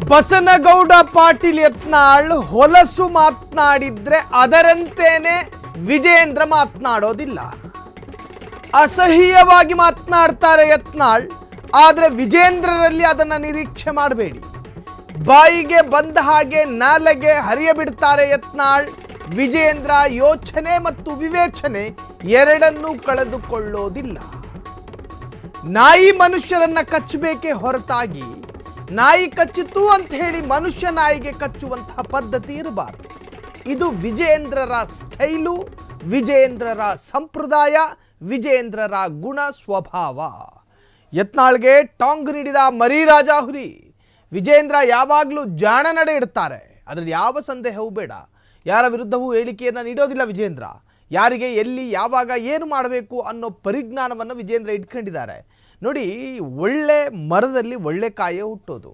ಬಸನಗೌಡ ಪಾಟೀಲ್ ಯತ್ನಾಳ್ ಹೊಲಸು ಮಾತನಾಡಿದ್ರೆ ಅದರಂತೆಯೇ ವಿಜೇಂದ್ರ ಮಾತನಾಡೋದಿಲ್ಲ. ಅಸಹ್ಯವಾಗಿ ಮಾತನಾಡ್ತಾರೆ ಯತ್ನಾಳ್, ಆದರೆ ವಿಜೇಂದ್ರರಲ್ಲಿ ಅದನ್ನ ನಿರೀಕ್ಷೆ ಮಾಡಬೇಡಿ. ಬಾಯಿಗೆ ಬಂದ ಹಾಗೆ ನಾಲೆಗೆ ಹರಿಯಬಿಡ್ತಾರೆ ಯತ್ನಾಳ್. ವಿಜೇಂದ್ರ ಯೋಚನೆ ಮತ್ತು ವಿವೇಚನೆ ಎರಡನ್ನೂ ಕಳೆದುಕೊಳ್ಳೋದಿಲ್ಲ. ನಾಯಿ ಮನುಷ್ಯರನ್ನ ಕಚ್ಚಬೇಕೇ ಹೊರತಾಗಿ ನಾಯಿ ಕಚ್ಚಿತು ಅಂತ ಹೇಳಿ ಮನುಷ್ಯ ನಾಯಿಗೆ ಕಚ್ಚುವಂತಹ ಪದ್ಧತಿ ಇರಬಾರದು. ಇದು ವಿಜೇಂದ್ರರ ಸ್ಟೈಲು, ವಿಜೇಂದ್ರರ ಸಂಪ್ರದಾಯ, ವಿಜೇಂದ್ರರ ಗುಣ ಸ್ವಭಾವ. ಯತ್ನಾಳ್ಗೆ ಟಾಂಗ್ ನೀಡಿದ ಮರಿರಾಜ ಹುಲಿ. ವಿಜೇಂದ್ರ ಯಾವಾಗಲೂ ಜಾಣ ನಡೆ ಇಡ್ತಾರೆ, ಅದರಲ್ಲಿ ಯಾವ ಸಂದೇಹವೂ ಬೇಡ. ಯಾರ ವಿರುದ್ಧವೂ ಹೇಳಿಕೆಯನ್ನು ನೀಡೋದಿಲ್ಲ ವಿಜೇಂದ್ರ. ಯಾರಿಗೆ ಎಲ್ಲಿ ಯಾವಾಗ ಏನು ಮಾಡಬೇಕು ಅನ್ನೋ ಪರಿಜ್ಞಾನವನ್ನು ವಿಜೇಂದ್ರ ಇಟ್ಕೊಂಡಿದ್ದಾರೆ. ನೋಡಿ, ಒಳ್ಳೆ ಮರದಲ್ಲಿ ಒಳ್ಳೆ ಕಾಯೇ ಹುಟ್ಟೋದು.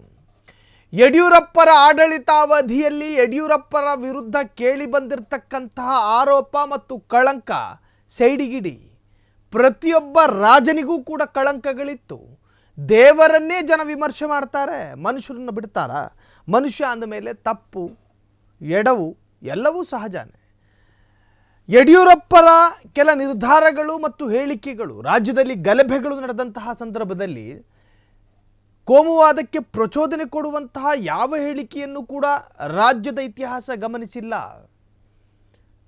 ಯಡಿಯೂರಪ್ಪರ ಆಡಳಿತಾವಧಿಯಲ್ಲಿ ಯಡಿಯೂರಪ್ಪರ ವಿರುದ್ಧ ಕೇಳಿ ಬಂದಿರತಕ್ಕಂತಹ ಆರೋಪ ಮತ್ತು ಕಳಂಕ ಸೈಡಿಗಿಡಿ. ಪ್ರತಿಯೊಬ್ಬ ರಾಜನಿಗೂ ಕೂಡ ಕಳಂಕಗಳಿತ್ತು. ದೇವರನ್ನೇ ಜನ ವಿಮರ್ಶೆ ಮಾಡ್ತಾರೆ, ಮನುಷ್ಯರನ್ನು ಬಿಡ್ತಾರ? ಮನುಷ್ಯ ಅಂದಮೇಲೆ ತಪ್ಪು ಎಡವು ಎಲ್ಲವೂ ಸಹಜನೇ. ಯಡಿಯೂರಪ್ಪರ ಕೆಲ ನಿರ್ಧಾರಗಳು ಮತ್ತು ಹೇಳಿಕೆಗಳು ರಾಜ್ಯದಲ್ಲಿ ಗಲಭೆಗಳು ನಡೆದಂತಹ ಸಂದರ್ಭದಲ್ಲಿ ಕೋಮುವಾದಕ್ಕೆ ಪ್ರಚೋದನೆ ಕೊಡುವಂತಹ ಯಾವ ಹೇಳಿಕೆಯನ್ನು ಕೂಡ ರಾಜ್ಯದ ಇತಿಹಾಸ ಗಮನಿಸಿಲ್ಲ.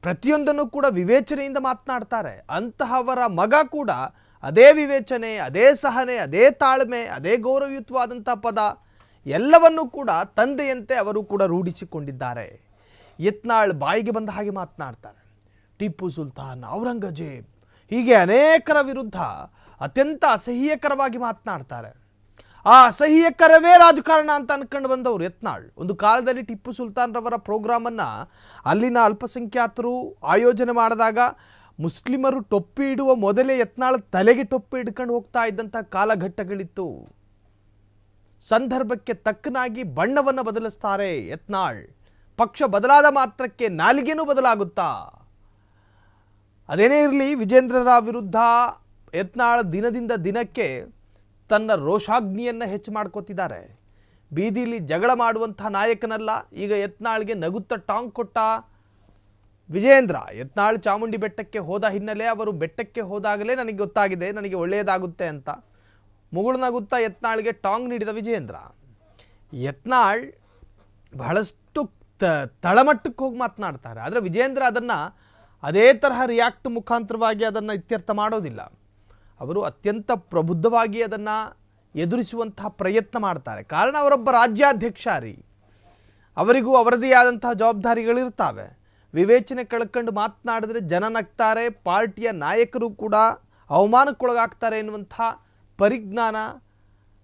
ಪ್ರತಿಯೊಂದನ್ನು ಕೂಡ ವಿವೇಚನೆಯಿಂದ ಮಾತನಾಡ್ತಾರೆ. ಅಂತಹವರ ಮಗ ಕೂಡ ಅದೇ ವಿವೇಚನೆ, ಅದೇ ಸಹನೆ, ಅದೇ ತಾಳ್ಮೆ, ಅದೇ ಗೌರವಯುತವಾದಂಥ ಪದ ಎಲ್ಲವನ್ನೂ ಕೂಡ ತಂದೆಯಂತೆ ಅವರು ಕೂಡ ರೂಢಿಸಿಕೊಂಡಿದ್ದಾರೆ. ಯತ್ನಾಳ್ ಬಾಯಿಗೆ ಬಂದ ಹಾಗೆ ಮಾತನಾಡ್ತಾರೆ. ಟಿಪ್ಪು ಸುಲ್ತಾನ್, ಔರಂಗಜೇಬ್, ಹೀಗೆ ಅನೇಕರ ವಿರುದ್ಧ ಅತ್ಯಂತ ಅಸಹ್ಯಕರವಾಗಿ ಮಾತನಾಡ್ತಾರೆ. ಆ ಅಸಹ್ಯಕರವೇ ರಾಜಕಾರಣ ಅಂತ ಅನ್ಕೊಂಡು ಬಂದವರು ಯತ್ನಾಳ್. ಒಂದು ಕಾಲದಲ್ಲಿ ಟಿಪ್ಪು ಸುಲ್ತಾನ್ ರವರ ಪ್ರೋಗ್ರಾಮನ್ನು ಅಲ್ಲಿನ ಅಲ್ಪಸಂಖ್ಯಾತರು ಆಯೋಜನೆ ಮಾಡಿದಾಗ ಮುಸ್ಲಿಮರು ಟೊಪ್ಪಿ ಇಡುವ ಮೊದಲೇ ಯತ್ನಾಳ್ ತಲೆಗೆ ಟೊಪ್ಪಿ ಇಡ್ಕೊಂಡು ಹೋಗ್ತಾ ಇದ್ದಂಥ ಕಾಲಘಟ್ಟಗಳಿತ್ತು. ಸಂದರ್ಭಕ್ಕೆ ತಕ್ಕನಾಗಿ ಬಣ್ಣವನ್ನು ಬದಲಿಸ್ತಾರೆ ಯತ್ನಾಳ್. ಪಕ್ಷ ಬದಲಾದ ಮಾತ್ರಕ್ಕೆ ನಾಲಿಗೆನೂ ಬದಲಾಗುತ್ತಾ? ಅದೇನೇ ಇರಲಿ, ವಿಜೇಂದ್ರರ ವಿರುದ್ಧ ಯತ್ನಾಳ್ ದಿನದಿಂದ ದಿನಕ್ಕೆ ತನ್ನ ರೋಷಾಗ್ನಿಯನ್ನು ಹೆಚ್ಚು ಮಾಡ್ಕೋತಿದ್ದಾರೆ. ಬೀದಿಲಿ ಜಗಳ ಮಾಡುವಂತಹ ನಾಯಕನಲ್ಲ. ಈಗ ಯತ್ನಾಳ್ಗೆ ನಗುತ್ತ ಟಾಂಗ್ ಕೊಟ್ಟ ವಿಜೇಂದ್ರ. ಯತ್ನಾಳ್ ಚಾಮುಂಡಿ ಬೆಟ್ಟಕ್ಕೆ ಹೋದ ಹಿನ್ನೆಲೆ ಅವರು ಬೆಟ್ಟಕ್ಕೆ ಹೋದಾಗಲೇ ನನಗೆ ಗೊತ್ತಾಗಿದೆ ನನಗೆ ಒಳ್ಳೆಯದಾಗುತ್ತೆ ಅಂತ. ಮುಗುಳ್ನಗುತ್ತಾ ಯತ್ನಾಳ್ಗೆ ಟಾಂಗ್ ನೀಡಿದ ವಿಜೇಂದ್ರ. ಯತ್ನಾಳ್ ಬಹಳಷ್ಟು ತಳಮಟ್ಟಕ್ಕೆ ಹೋಗಿ ಮಾತನಾಡ್ತಾರೆ, ಆದರೆ ವಿಜೇಂದ್ರ ಅದನ್ನು ಅದೇ ತರಹ ರಿಯಾಕ್ಟ್ ಮುಖಾಂತರವಾಗಿ ಅದನ್ನು ಇತ್ಯರ್ಥ ಮಾಡೋದಿಲ್ಲ. ಅವರು ಅತ್ಯಂತ ಪ್ರಬುದ್ಧವಾಗಿ ಅದನ್ನು ಎದುರಿಸುವಂತಹ ಪ್ರಯತ್ನ ಮಾಡ್ತಾರೆ. ಕಾರಣ ಅವರೊಬ್ಬ ರಾಜ್ಯಾಧ್ಯಕ್ಷ ರೀ, ಅವರಿಗೂ ಅವರದೇ ಆದಂತಹ ಜವಾಬ್ದಾರಿಗಳಿರ್ತಾವೆ. ವಿವೇಚನೆ ಕಳ್ಕೊಂಡು ಮಾತನಾಡಿದ್ರೆ ಜನ ನಗ್ತಾರೆ, ಪಾರ್ಟಿಯ ನಾಯಕರು ಕೂಡ ಅವಮಾನಕ್ಕೊಳಗಾಗ್ತಾರೆ ಎನ್ನುವಂಥ ಪರಿಜ್ಞಾನ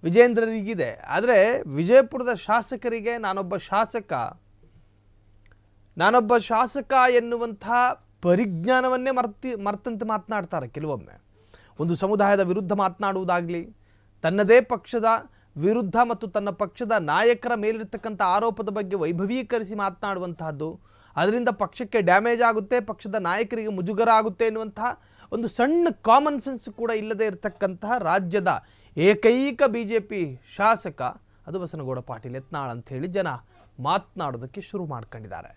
ವಿಜೇಂದ್ರರಿಗಿದೆ. ಆದರೆ ವಿಜಯಪುರದ ಶಾಸಕರಿಗೆ ನಾನೊಬ್ಬ ಶಾಸಕ ಎನ್ನುವಂಥ ಪರಿಜ್ಞಾನವನ್ನೇ ಮರ್ತಂತೆ ಮಾತನಾಡ್ತಾರೆ ಕೆಲವೊಮ್ಮೆ. ಒಂದು ಸಮುದಾಯದ ವಿರುದ್ಧ ಮಾತನಾಡುವುದಾಗಲಿ, ತನ್ನದೇ ಪಕ್ಷದ ವಿರುದ್ಧ ಮತ್ತು ತನ್ನ ಪಕ್ಷದ ನಾಯಕರ ಮೇಲಿರ್ತಕ್ಕಂಥ ಆರೋಪದ ಬಗ್ಗೆ ವೈಭವೀಕರಿಸಿ ಮಾತನಾಡುವಂತಹದ್ದು, ಅದರಿಂದ ಪಕ್ಷಕ್ಕೆ ಡ್ಯಾಮೇಜ್ ಆಗುತ್ತೆ, ಪಕ್ಷದ ನಾಯಕರಿಗೆ ಮುಜುಗರ ಆಗುತ್ತೆ ಎನ್ನುವಂತಹ ಒಂದು ಸಣ್ಣ ಕಾಮನ್ ಸೆನ್ಸ್ ಕೂಡ ಇಲ್ಲದೆ ಇರತಕ್ಕಂತಹ ರಾಜ್ಯದ ಏಕೈಕ ಬಿಜೆಪಿ ಶಾಸಕ ಅದು ಬಸನಗೌಡ ಪಾಟೀಲ್ ಯತ್ನಾಳ್ ಅಂತ ಹೇಳಿ ಜನ ಮಾತನಾಡೋದಕ್ಕೆ ಶುರು ಮಾಡ್ಕೊಂಡಿದ್ದಾರೆ.